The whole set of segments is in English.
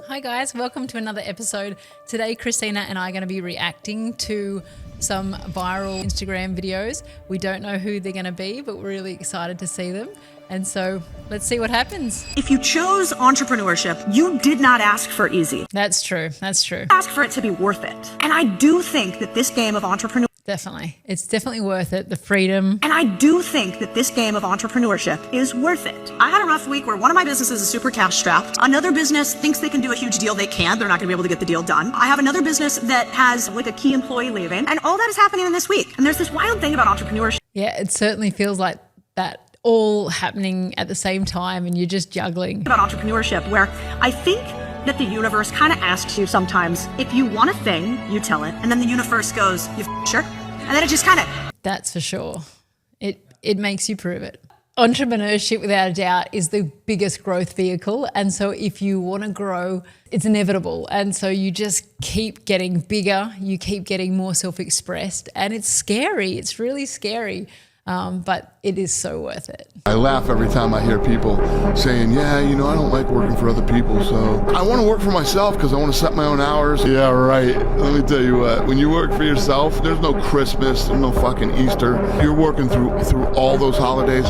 Hi guys, welcome to another episode. Today Christina and I are going to be reacting to some viral Instagram videos. We don't know who they're going to be, but we're really excited to see them. And so let's see what happens. If you chose entrepreneurship, you did not ask for easy. That's true. That's true. Ask for it to be worth it. And I do think that this game of entrepreneurship Definitely. It's definitely worth it. The freedom. And I do think that this game of entrepreneurship is worth it. I had a rough week where one of my businesses is super cash strapped. Another business thinks they can do a huge deal. They can't. They're not going to be able to get the deal done. I have another business that has like a key employee leaving. And all that is happening in this week. And there's this wild thing about entrepreneurship. Yeah, it certainly feels like that all happening at the same time and you're just juggling. About entrepreneurship where I think that the universe kind of asks you sometimes, if you want a thing, you tell it. And then the universe goes, you sure? And then it just kind of... That's for sure. It makes you prove it. Entrepreneurship, without a doubt, is the biggest growth vehicle. And so if you want to grow, it's inevitable. And so you just keep getting bigger, you keep getting more self-expressed, and it's scary. It's really scary. But it is so worth it. I laugh every time I hear people saying, yeah, you know, I don't like working for other people, so I want to work for myself because I want to set my own hours. Yeah, right. Let me tell you what, when you work for yourself, there's no Christmas, there's no fucking Easter. You're working through all those holidays.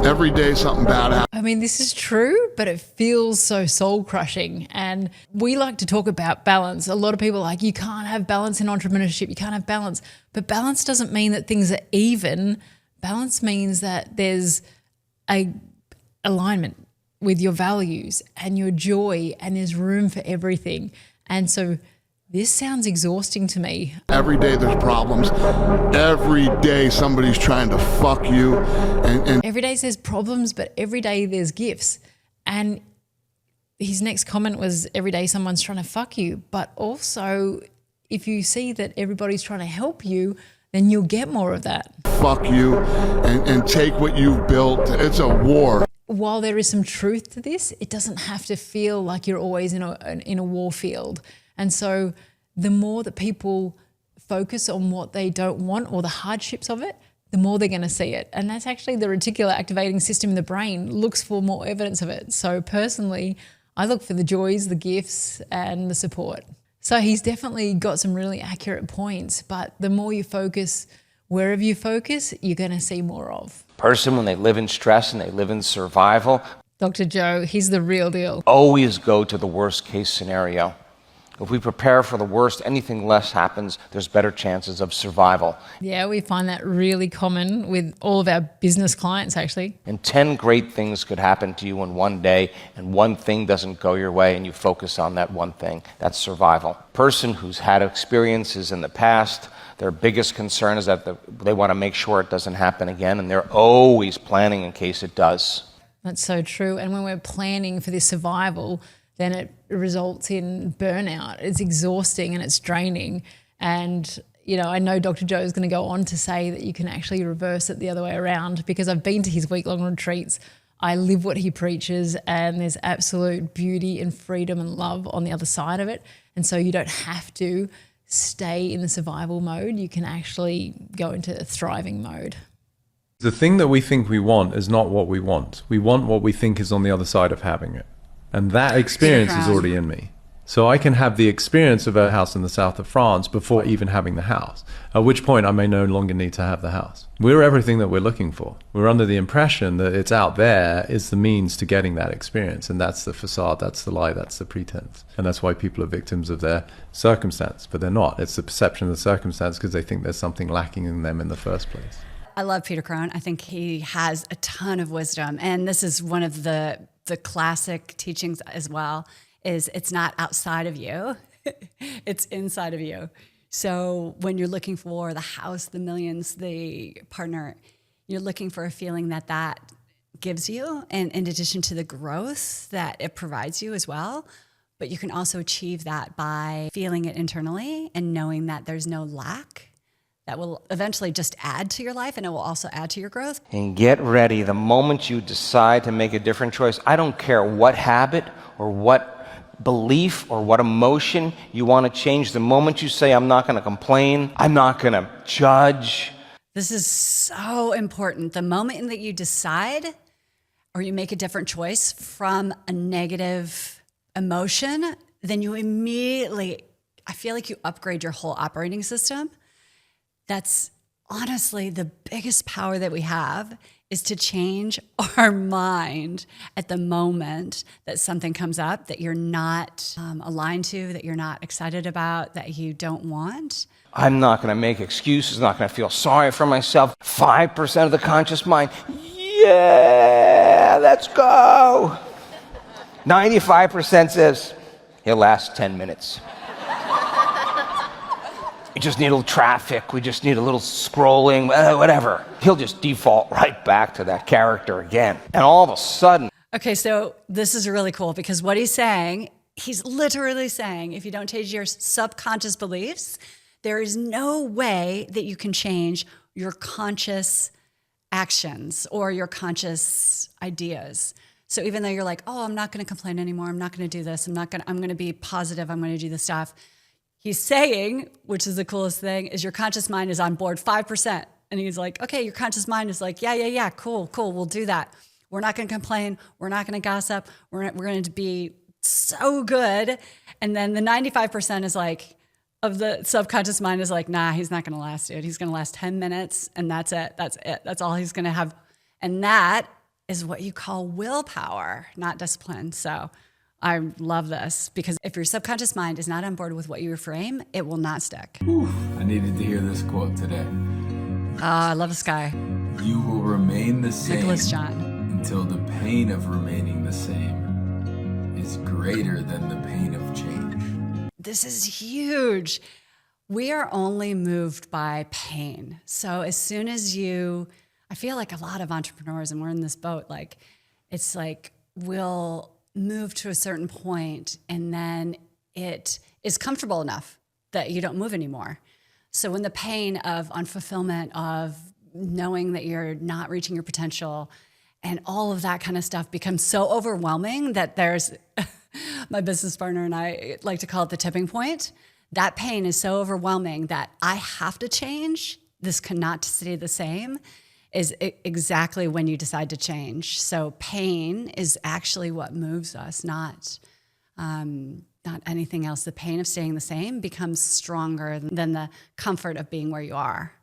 Every day something bad happens. I mean, this is true, but it feels so soul-crushing. And we like to talk about balance. A lot of people are like, you can't have balance in entrepreneurship, you can't have balance. But balance doesn't mean that things are even. Balance means that there's a alignment with your values and your joy, and there's room for everything. And so this sounds exhausting to me. Every day there's problems. Every day somebody's trying to fuck you. And every day there's problems, but every day there's gifts. And his next comment was, every day someone's trying to fuck you. But also, if you see that everybody's trying to help you, then you'll get more of that. Fuck you and take what you've built. It's a war. While there is some truth to this, it doesn't have to feel like you're always in a war field. And so the more that people focus on what they don't want or the hardships of it, the more they're going to see it. And that's actually the reticular activating system in the brain looks for more evidence of it. So personally, I look for the joys, the gifts, and the support. So he's definitely got some really accurate points, but the more you focus, wherever you focus, you're going to see more of. Person, when they live in stress and they live in survival, Dr. Joe, he's the real deal. always go to the worst case scenario. If we prepare for the worst, anything less happens, there's better chances of survival. Yeah, we find that really common with all of our business clients, actually. And 10 great things could happen to you in one day, and one thing doesn't go your way, and you focus on that one thing. That's survival. Person who's had experiences in the past, their biggest concern is that they want to make sure it doesn't happen again, and they're always planning in case it does. That's so true. And when we're planning for this survival, then it results in burnout. It's exhausting and it's draining. And, you know, I know Dr. Joe is going to go on to say that you can actually reverse it the other way around, because I've been to his week-long retreats. I live what he preaches, and there's absolute beauty and freedom and love on the other side of it. And so you don't have to stay in the survival mode. You can actually go into a thriving mode. The thing that we think we want is not what we want. We want what we think is on the other side of having it. And that experience is already in me. So I can have the experience of a house in the south of France before even having the house, at which point I may no longer need to have the house. We're everything that we're looking for. We're under the impression that it's out there is the means to getting that experience. And that's the facade, that's the lie, that's the pretense. And that's why people are victims of their circumstance, but they're not. It's the perception of the circumstance because they think there's something lacking in them in the first place. I love Peter Crone. I think he has a ton of wisdom. And this is one of the classic teachings as well, is it's not outside of you, it's inside of you. So when you're looking for the house, the millions, the partner, you're looking for a feeling that gives you, and in addition to the growth that it provides you as well. But you can also achieve that by feeling it internally and knowing that there's no lack. That will eventually just add to your life, and it will also add to your growth. And get ready. The moment you decide to make a different choice, I don't care what habit or what belief or what emotion you want to change, the moment you say, I'm not going to complain, I'm not going to judge. This is so important. The moment that you decide or you make a different choice from a negative emotion, then you immediately, I feel like you upgrade your whole operating system. That's honestly the biggest power that we have, is to change our mind at the moment that something comes up that you're not aligned to, that you're not excited about, that you don't want. I'm not going to make excuses, not going to feel sorry for myself. 5% of the conscious mind. Yeah, let's go. 95% says, he'll last 10 minutes. We just need a little traffic. We just need a little scrolling, whatever. He'll just default right back to that character again. And all of a sudden. Okay, so this is really cool, because what he's saying, he's literally saying, if you don't change your subconscious beliefs, there is no way that you can change your conscious actions or your conscious ideas. So even though you're like, oh, I'm not going to complain anymore. I'm not going to do this. I'm going to be positive. I'm going to do this stuff. He's saying, which is the coolest thing, is your conscious mind is on board 5%. And he's like, okay, your conscious mind is like, yeah, cool, we'll do that. We're not going to complain. We're not going to gossip. We're going to be so good. And then the 95% is like, of the subconscious mind is like, nah, he's not going to last, dude. He's going to last 10 minutes and that's it. That's all he's going to have. And that is what you call willpower, not discipline. So I love this, because if your subconscious mind is not on board with what you reframe, it will not stick. Whew, I needed to hear this quote today. I love this guy. You will remain the same Nicholas John. until the pain of remaining the same is greater than the pain of change. This is huge. We are only moved by pain. So as soon as I feel like a lot of entrepreneurs, and we're in this boat, like, it's like we'll move to a certain point and then it is comfortable enough that you don't move anymore. So when the pain of unfulfillment, of knowing that you're not reaching your potential and all of that kind of stuff becomes so overwhelming that there's, my business partner and I like to call it the tipping point. That pain is so overwhelming that I have to change. This cannot stay the same. Is exactly when you decide to change. So pain is actually what moves us, not anything else. The pain of staying the same becomes stronger than the comfort of being where you are.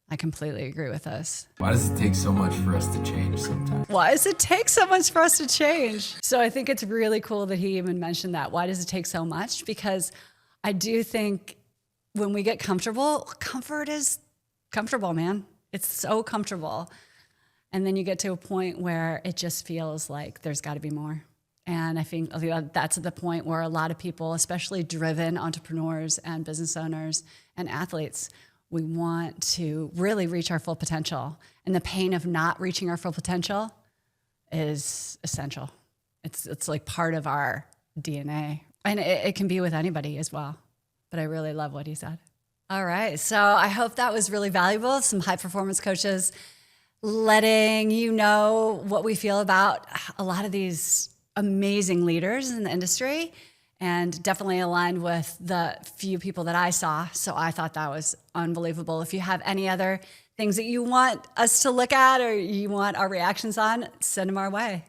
I completely agree with this. Why does it take so much for us to change sometimes? Why does it take so much for us to change? So I think it's really cool that he even mentioned that. Why does it take so much? Because I do think when we get comfortable, comfort is comfortable, man. It's so comfortable. And then you get to a point where it just feels like there's got to be more. And I think that's at the point where a lot of people, especially driven entrepreneurs and business owners and athletes, we want to really reach our full potential. And the pain of not reaching our full potential is essential. It's like part of our DNA. And it can be with anybody as well. But I really love what he said. All right, so I hope that was really valuable. Some high performance coaches letting you know what we feel about a lot of these amazing leaders in the industry, and definitely aligned with the few people that I saw. So I thought that was unbelievable. If you have any other things that you want us to look at or you want our reactions on, send them our way.